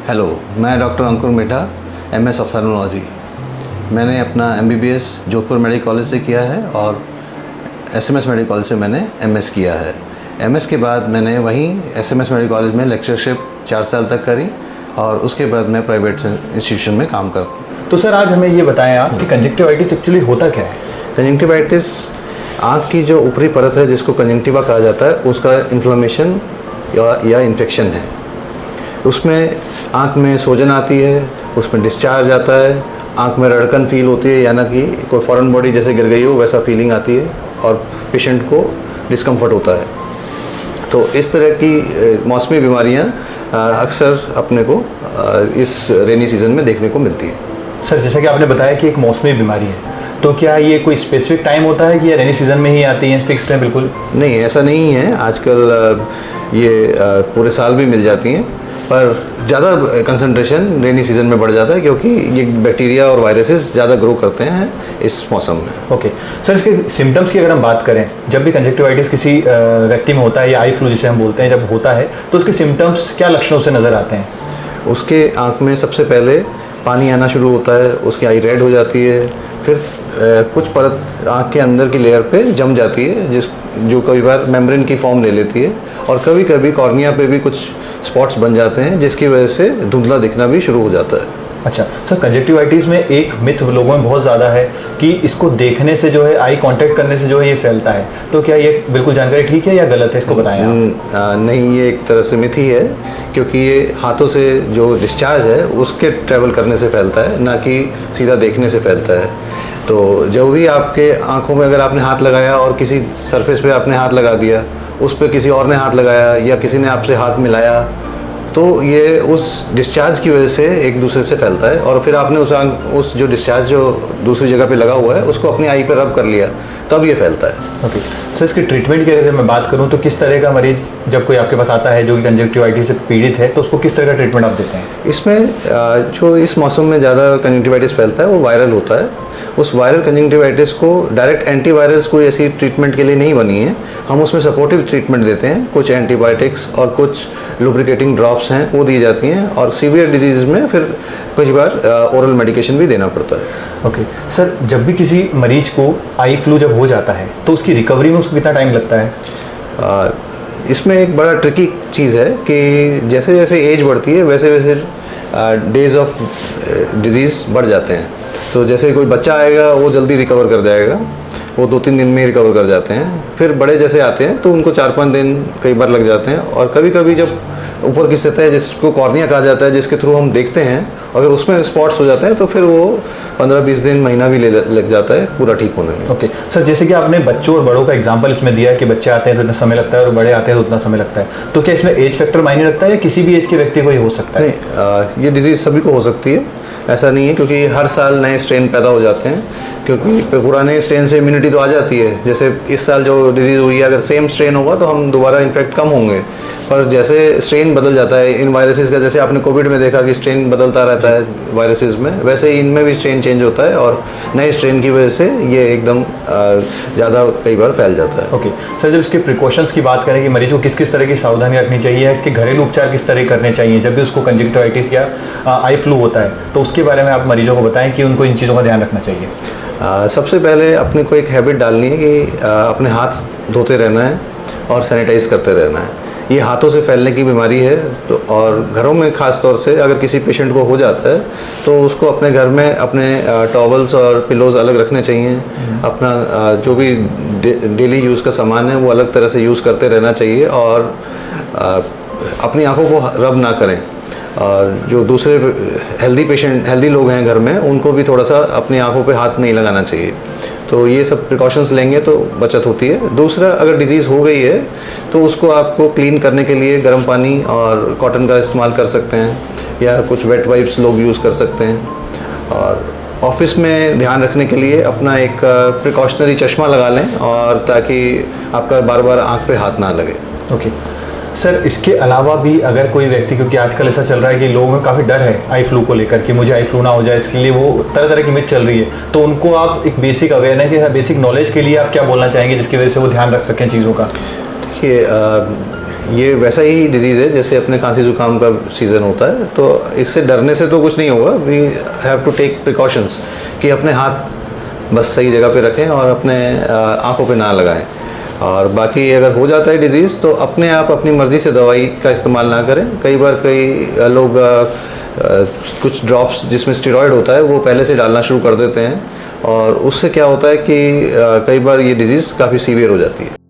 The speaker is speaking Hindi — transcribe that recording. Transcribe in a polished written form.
हेलो, मैं डॉक्टर अंकुर मेटा, MS ऑफ्थेल्मोलॉजी। मैंने अपना MBBS जोधपुर मेडिकल कॉलेज से किया है और SMS मेडिकल कॉलेज से मैंने MS किया है। MS के बाद मैंने वहीं SMS मेडिकल कॉलेज में लेक्चरशिप 4 साल तक करी और उसके बाद मैं प्राइवेट इंस्टीट्यूशन में काम करता। तो सर आज हमें ये बताएं आप कि कंजक्टिवाइटिस एक्चुअली होता क्या है? कंजक्टिवाइटिस आँख की जो ऊपरी परत है जिसको कंजक्टिवा कहा जाता है, उसका इन्फ्लेमेशन या इन्फेक्शन है। उसमें आँख में सूजन आती है, उसमें डिस्चार्ज आता है, आँख में रड़कन फील होती है, यानी कि कोई फॉरेन बॉडी जैसे गिर गई हो वैसा फीलिंग आती है और पेशेंट को डिस्कम्फर्ट होता है। तो इस तरह की मौसमी बीमारियां अक्सर अपने को इस रेनी सीज़न में देखने को मिलती हैं। सर जैसा कि आपने बताया कि एक मौसमी बीमारी है, तो क्या ये कोई स्पेसिफिक टाइम होता है कि ये रेनी सीज़न में ही आती है, फिक्स्ड है बिल्कुल? नहीं, ऐसा नहीं है। आजकल ये पूरे साल भी मिल जाती हैं, पर ज़्यादा कंसंट्रेशन रेनी सीज़न में बढ़ जाता है क्योंकि ये बैक्टीरिया और वायरसेस ज़्यादा ग्रो करते हैं इस मौसम में। ओके सर, इसके सिम्टम्स की अगर हम बात करें, जब भी कंजक्टिवाइटिस किसी व्यक्ति में होता है या आई फ्लू जिसे हम बोलते हैं जब होता है, तो उसके सिम्टम्स क्या लक्षणों से नज़र आते हैं? उसके आँख में सबसे पहले पानी आना शुरू होता है, उसकी आई रेड हो जाती है, फिर कुछ परत आँख के अंदर की लेयर पे जम जाती है जो कई बार मेम्ब्रेन की फॉर्म ले लेती है, और कभी कभी कॉर्निया पे भी कुछ स्पॉट्स बन जाते हैं जिसकी वजह से धुंधला दिखना भी शुरू हो जाता है। अच्छा सर, कंजक्टिवाइटिस में एक मिथ लोगों में बहुत ज़्यादा है कि इसको देखने से जो है, आई कांटेक्ट करने से जो है ये फैलता है, तो क्या ये बिल्कुल जानकारी ठीक है या गलत है, इसको बताएं आप। नहीं, ये एक तरह से मिथ ही है क्योंकि ये हाथों से जो डिस्चार्ज है उसके ट्रैवल करने से फैलता है, ना कि सीधा देखने से फैलता है। तो जब भी आपके आँखों में अगर आपने हाथ लगाया और किसी सरफेस पे आपने हाथ लगा दिया, उस पर किसी और ने हाथ लगाया या किसी ने आपसे हाथ मिलाया, तो ये उस डिस्चार्ज की वजह से एक दूसरे से फैलता है, और फिर आपने उस जो डिस्चार्ज जो दूसरी जगह पे लगा हुआ है उसको अपनी आई पे रब कर लिया, तब ये फैलता है। ओके सर, इसके ट्रीटमेंट की अगर मैं बात करूं तो किस तरह का मरीज जब कोई आपके पास आता है जो कि कंजक्टिवाइटिस से पीड़ित है, तो उसको किस तरह का ट्रीटमेंट आप देते हैं? इसमें जो इस मौसम में ज़्यादा कंजक्टिवाइटिस फैलता है वो वायरल होता है। उस वायरल कंजक्टिवाइटिस को डायरेक्ट एंटीवायरस कोई ऐसी ट्रीटमेंट के लिए नहीं बनी है, हम उसमें सपोर्टिव ट्रीटमेंट देते हैं। कुछ एंटीबायोटिक्स और कुछ लुब्रिकेटिंग ड्रॉप्स हैं वो दी जाती हैं, और सीवियर डिजीज़ में फिर कुछ बार ओरल मेडिकेशन भी देना पड़ता है। ओके सर, जब भी किसी मरीज को आई फ्लू जब हो जाता है तो उसकी रिकवरी में उसको कितना टाइम लगता है? इसमें एक बड़ा ट्रिकी चीज़ है कि जैसे जैसे एज बढ़ती है वैसे वैसे डेज ऑफ डिजीज़ बढ़ जाते हैं। तो जैसे कोई बच्चा आएगा वो जल्दी रिकवर कर जाएगा, वो 2-3 दिन में ही रिकवर कर जाते हैं। फिर बड़े जैसे आते हैं तो उनको 4-5 दिन कई बार लग जाते हैं, और कभी कभी जब ऊपर की सतह जिसको कॉर्निया कहा जाता है, जिसके थ्रू हम देखते हैं, अगर उसमें स्पॉट्स हो जाते हैं तो फिर वो 15-20 दिन, महीना भी लग जाता है पूरा ठीक होने में। ओके सर, जैसे कि आपने बच्चों और बड़ों का एग्जांपल इसमें दिया है कि बच्चे आते हैं तो इतना समय लगता है और बड़े आते हैं तो उतना समय लगता है, तो क्या इसमें एज फैक्टर मायने रखता है या किसी भी एज के व्यक्ति को ये हो सकता है? नहीं, ये डिजीज़ सभी को हो सकती है, ऐसा नहीं है, क्योंकि हर साल नए स्ट्रेन पैदा हो जाते हैं। क्योंकि पुराने स्ट्रेन से इम्यूनिटी तो आ जाती है, जैसे इस साल जो डिजीज़ हुई है अगर सेम स्ट्रेन होगा तो हम दोबारा इन्फेक्ट कम होंगे, पर जैसे स्ट्रेन बदल जाता है इन वायरसेस का, जैसे आपने कोविड में देखा कि स्ट्रेन बदलता रहता है वायरसेस में, वैसे ही इनमें भी स्ट्रेन चेंज होता है, और नए स्ट्रेन की वजह से ये एकदम ज़्यादा कई बार फैल जाता है। ओके सर, जब इसके प्रिकॉशंस की बात करें कि मरीज को किस किस तरह की सावधानी रखनी चाहिए, इसके घरेलू उपचार किस तरह करने चाहिए जब भी उसको कंजक्टिवाइटिस या आई फ्लू होता है, तो उसके बारे में आप मरीजों को बताएं कि उनको इन चीज़ों का ध्यान रखना चाहिए। सबसे पहले अपने को एक हैबिट डालनी है कि अपने हाथ धोते रहना है और सैनिटाइज करते रहना है। ये हाथों से फैलने की बीमारी है, तो और घरों में ख़ास तौर से अगर किसी पेशेंट को हो जाता है तो उसको अपने घर में अपने टॉवल्स और पिलोज़ अलग रखने चाहिए। अपना जो भी डेली यूज़ का सामान है वो अलग तरह से यूज़ करते रहना चाहिए, और अपनी आँखों को रब ना करें। और जो दूसरे हेल्दी लोग हैं घर में, उनको भी थोड़ा सा अपनी आंखों पे हाथ नहीं लगाना चाहिए। तो ये सब प्रिकॉशंस लेंगे तो बचत होती है। दूसरा, अगर डिजीज़ हो गई है तो उसको आपको क्लीन करने के लिए गर्म पानी और कॉटन का इस्तेमाल कर सकते हैं, या कुछ वेट वाइप्स लोग यूज़ कर सकते हैं। और ऑफिस में ध्यान रखने के लिए अपना एक प्रिकॉशनरी चश्मा लगा लें, और ताकि आपका बार बार आँख पे हाथ ना लगे। ओके सर, इसके अलावा भी अगर कोई व्यक्ति, क्योंकि आजकल ऐसा चल रहा है कि लोगों में काफ़ी डर है आई फ्लू को लेकर कि मुझे आई फ्लू ना हो जाए, इसलिए वो तरह तरह की मिथ चल रही है, तो उनको आप एक बेसिक अवेयरनेस या बेसिक नॉलेज के लिए आप क्या बोलना चाहेंगे जिसकी वजह से वो ध्यान रख सकें चीज़ों का? देखिए, ये वैसा ही डिजीज़ है जैसे अपने खांसी जुकाम का सीज़न होता है, तो इससे डरने से तो कुछ नहीं होगा। We have to take precautions कि अपने हाथ बस सही जगह पे रखें और अपने आँखों पे ना लगाएं। और बाकी अगर हो जाता है डिज़ीज़ तो अपने आप अपनी मर्ज़ी से दवाई का इस्तेमाल ना करें। कई बार कई लोग कुछ ड्रॉप्स जिसमें स्टेरॉयड होता है वो पहले से डालना शुरू कर देते हैं, और उससे क्या होता है कि कई बार ये डिज़ीज़ काफ़ी सीवियर हो जाती है।